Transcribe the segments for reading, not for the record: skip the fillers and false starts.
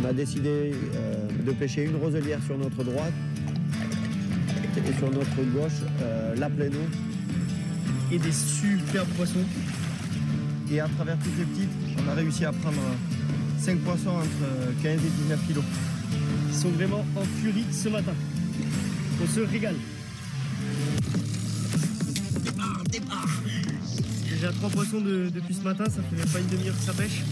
a décidé de pêcher une roselière sur notre droite et sur notre gauche la pleine eau. Et des superbes poissons. Et à travers toutes les petites, on a réussi à prendre 5 poissons entre 15 et 19 kilos. Ils sont vraiment en furie ce matin. On se régale. Départ. Déjà 3 poissons depuis ce matin, ça fait même pas une demi-heure que ça pêche.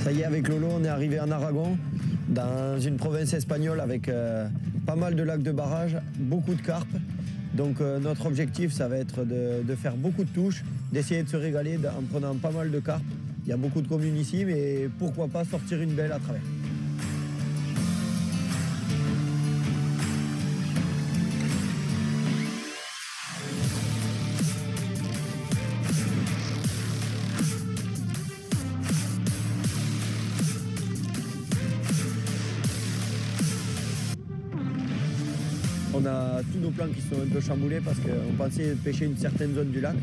Ça y est, avec Lolo, on est arrivé en Aragon, dans une province espagnole avec pas mal de lacs de barrage, beaucoup de carpes. Donc notre objectif, ça va être de faire beaucoup de touches, d'essayer de se régaler en prenant pas mal de carpes. Il y a beaucoup de communes ici, mais pourquoi pas sortir une belle à travers. On a tous nos plans qui sont un peu chamboulés parce qu'on pensait pêcher une certaine zone du lac.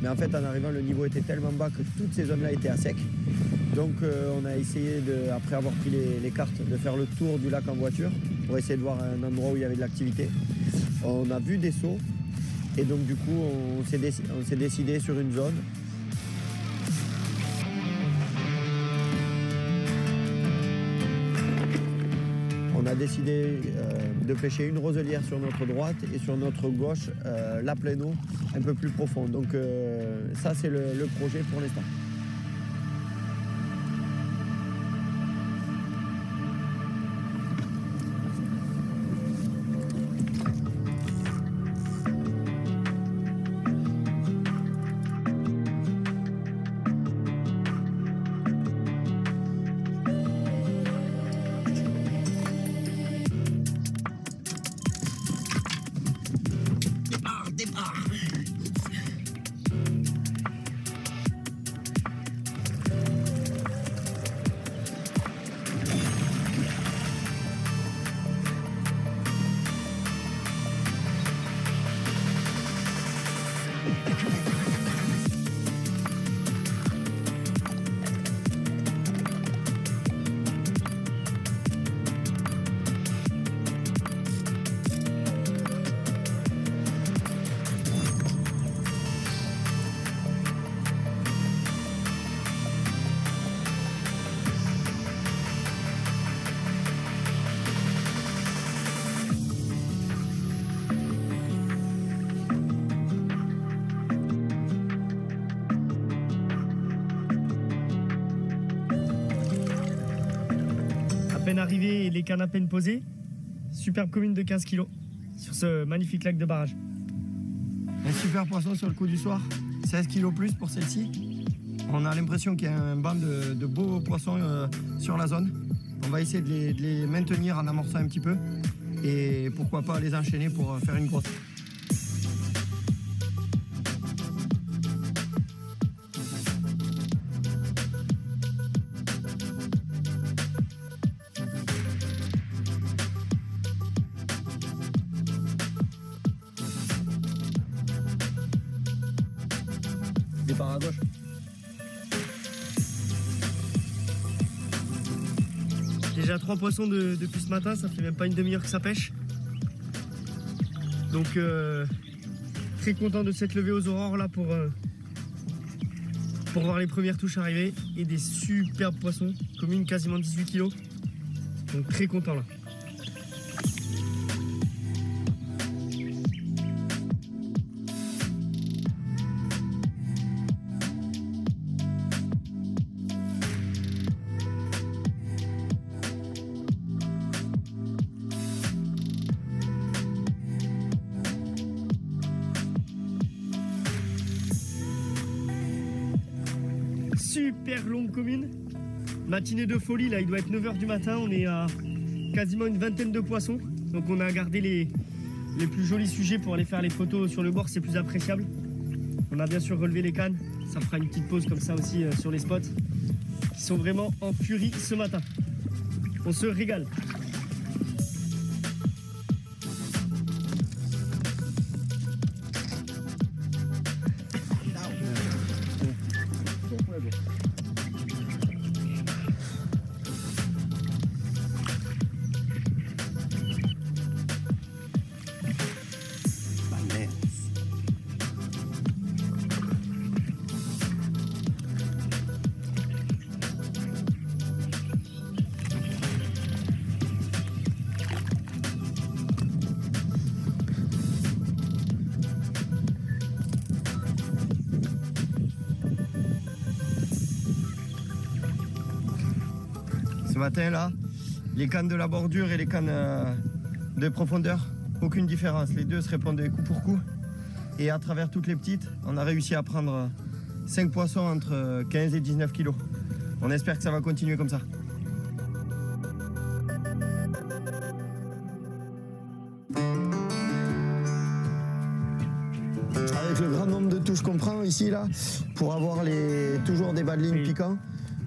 Mais en fait, en arrivant, le niveau était tellement bas que toutes ces zones-là étaient à sec. Donc on a essayé, après avoir pris les cartes, de faire le tour du lac en voiture pour essayer de voir un endroit où il y avait de l'activité. On a vu des sauts et donc du coup, on s'est décidé sur une zone. On a décidé de pêcher une roselière sur notre droite et sur notre gauche la pleine eau un peu plus profonde. Donc ça c'est le projet pour l'instant. Arrivé et les cannes à peine posées. Superbe commune de 15 kg sur ce magnifique lac de barrage. Un super poisson sur le coup du soir, 16 kg plus pour celle-ci. On a l'impression qu'il y a un banc de beaux poissons sur la zone. On va essayer de les maintenir en amorçant un petit peu et pourquoi pas les enchaîner pour faire une grosse. Départ à gauche. Déjà 3 poissons depuis ce matin, ça fait même pas une demi-heure que ça pêche. Donc très content de s'être levé aux aurores là pour voir les premières touches arriver et des superbes poissons, commune quasiment 18 kg. Donc très content là. Super longue commune, matinée de folie là, il doit être 9 h du matin, on est à quasiment une vingtaine de poissons, donc on a gardé les plus jolis sujets pour aller faire les photos sur le bord, c'est plus appréciable. On a bien sûr relevé les cannes, ça fera une petite pause comme ça aussi sur les spots qui sont vraiment en furie ce matin. On se régale. Ce matin là, les cannes de la bordure et les cannes de profondeur, aucune différence. Les deux se répondaient coup pour coup. Et à travers toutes les petites, on a réussi à prendre 5 poissons entre 15 et 19 kilos. On espère que ça va continuer comme ça. Avec le grand nombre de touches qu'on prend ici, là, pour avoir toujours des bas de ligne piquants.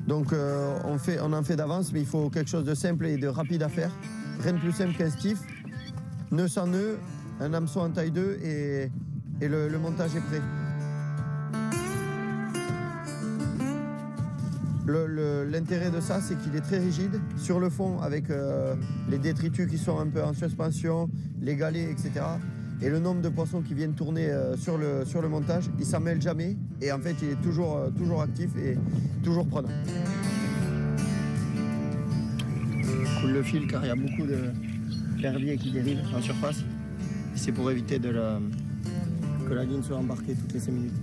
Donc on en fait d'avance, mais il faut quelque chose de simple et de rapide à faire. Rien de plus simple qu'un stiff, nœud sans nœud, un hameçon en taille 2 et le montage est prêt. L'intérêt de ça, c'est qu'il est très rigide sur le fond avec les détritus qui sont un peu en suspension, les galets, etc. Et le nombre de poissons qui viennent tourner sur le montage, il ne s'en mêle jamais. Et en fait, il est toujours actif et toujours prenant. Je coule le fil car il y a beaucoup d'herbiers qui dérivent en surface. C'est pour éviter que la ligne soit embarquée toutes les 5 minutes.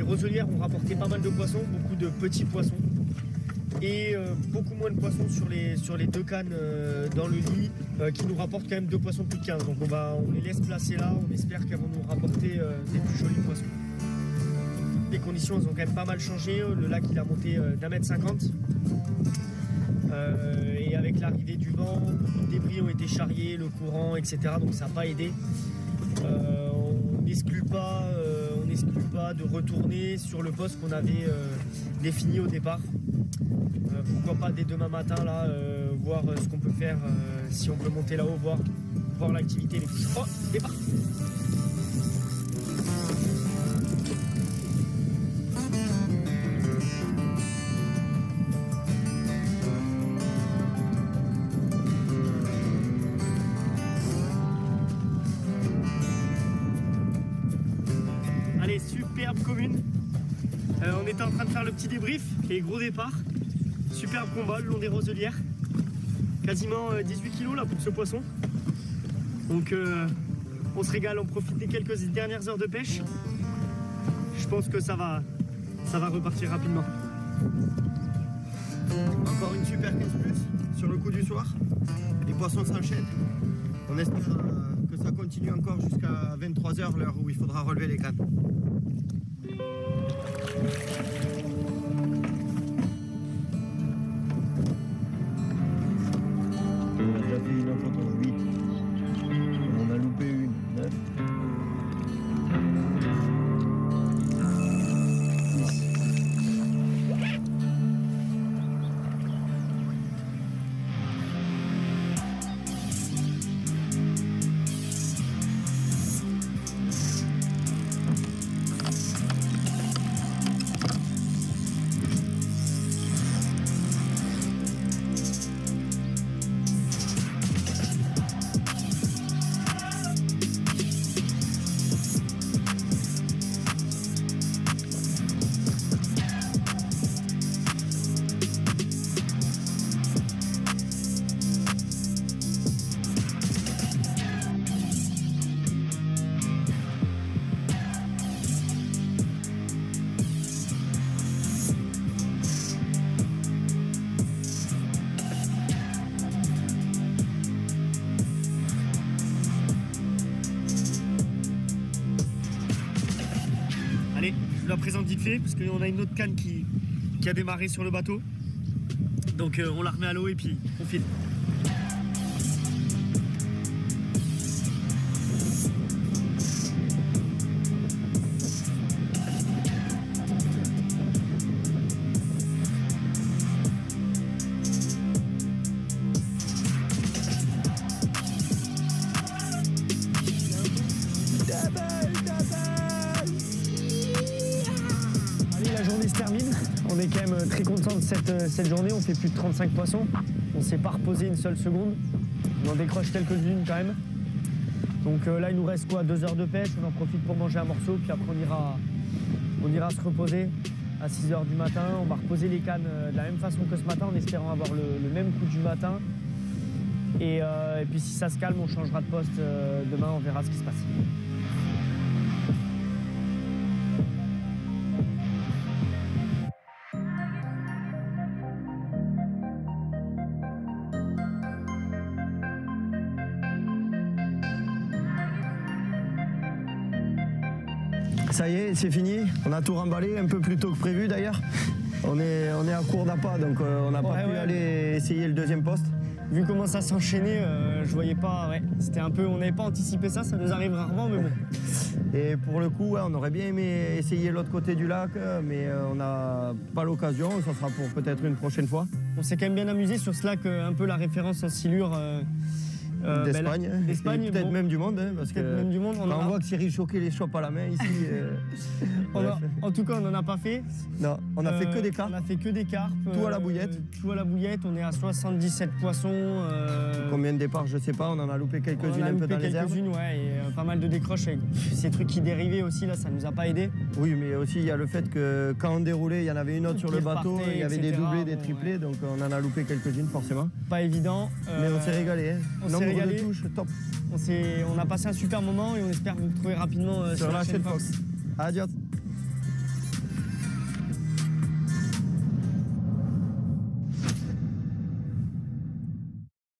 Roselières ont rapporté pas mal de poissons, beaucoup de petits poissons et beaucoup moins de poissons sur les deux cannes dans le lit qui nous rapportent quand même 2 poissons de plus de 15. Donc on les laisse placer là, on espère qu'elles vont nous rapporter des plus jolis poissons. Les conditions elles ont quand même pas mal changé, le lac il a monté d'1,50 m et avec l'arrivée du vent, les débris ont été charriés, le courant, etc. Donc ça n'a pas aidé. On n'exclut pas de retourner sur le poste qu'on avait défini au départ. Pourquoi pas dès demain matin là, voir ce qu'on peut faire, si on peut monter là-haut, voir l'activité. Oh, départ. Superbe commune. On était en train de faire le petit débrief et gros départ. Superbe combat le long des Roselières. Quasiment 18 kilos là pour ce poisson. Donc on se régale, on profite des quelques dernières heures de pêche. Je pense que ça va repartir rapidement. Encore une super 15 plus sur le coup du soir. Les poissons s'enchaînent. On espère que ça continue encore jusqu'à 23 h, l'heure où il faudra relever les cannes. On a déjà fait une photo, 8. On en a loupé une, 9. Allez, je vous la présente vite fait parce qu'on a une autre canne qui a démarré sur le bateau. Donc on la remet à l'eau et puis on file. termine. On est quand même très content de cette journée. On fait plus de 35 poissons. On ne s'est pas reposé une seule seconde. On en décroche quelques-unes quand même. Donc là, il nous reste quoi, 2 heures de pêche. On en profite pour manger un morceau. Puis après, on ira se reposer à 6 heures du matin. On va reposer les cannes de la même façon que ce matin en espérant avoir le même coup du matin. Et puis si ça se calme, on changera de poste demain. On verra ce qui se passe. Ça y est, c'est fini. On a tout remballé, un peu plus tôt que prévu d'ailleurs. On est à court d'appât, donc on n'a pas pu aller essayer le deuxième poste. Vu comment ça s'enchaînait, je voyais pas, c'était un peu, on n'avait pas anticipé ça, ça nous arrive rarement, mais bon. Et pour le coup, on aurait bien aimé essayer l'autre côté du lac, mais on n'a pas l'occasion, ça sera pour peut-être une prochaine fois. On s'est quand même bien amusé sur ce lac, un peu la référence en silure. D'Espagne, d'Espagne, peut-être bon, même du monde, parce que même du monde, on voit que Cyril Choquet les chope à la main ici. En tout cas, on n'en a pas fait. Non, on a fait que des carpes. On a fait que des carpes. Tout à la bouillette. Tout à la bouillette, on est à 77 poissons. Combien de départs, je sais pas, on en a loupé quelques-unes un peu dans les herbes. Quelques-unes, ouais, et pas mal de décroches avec ces trucs qui dérivaient aussi, là, ça nous a pas aidé. Oui, mais aussi il y a le fait que quand on déroulait, il y en avait une autre sur le bateau, il y avait des doublés, des triplés, donc on en a loupé quelques-unes forcément. Pas évident. Mais on s'est régalé, on s'est régalé. De touches, top. On a passé un super moment et on espère vous retrouver rapidement sur la chaîne Fox. Adios.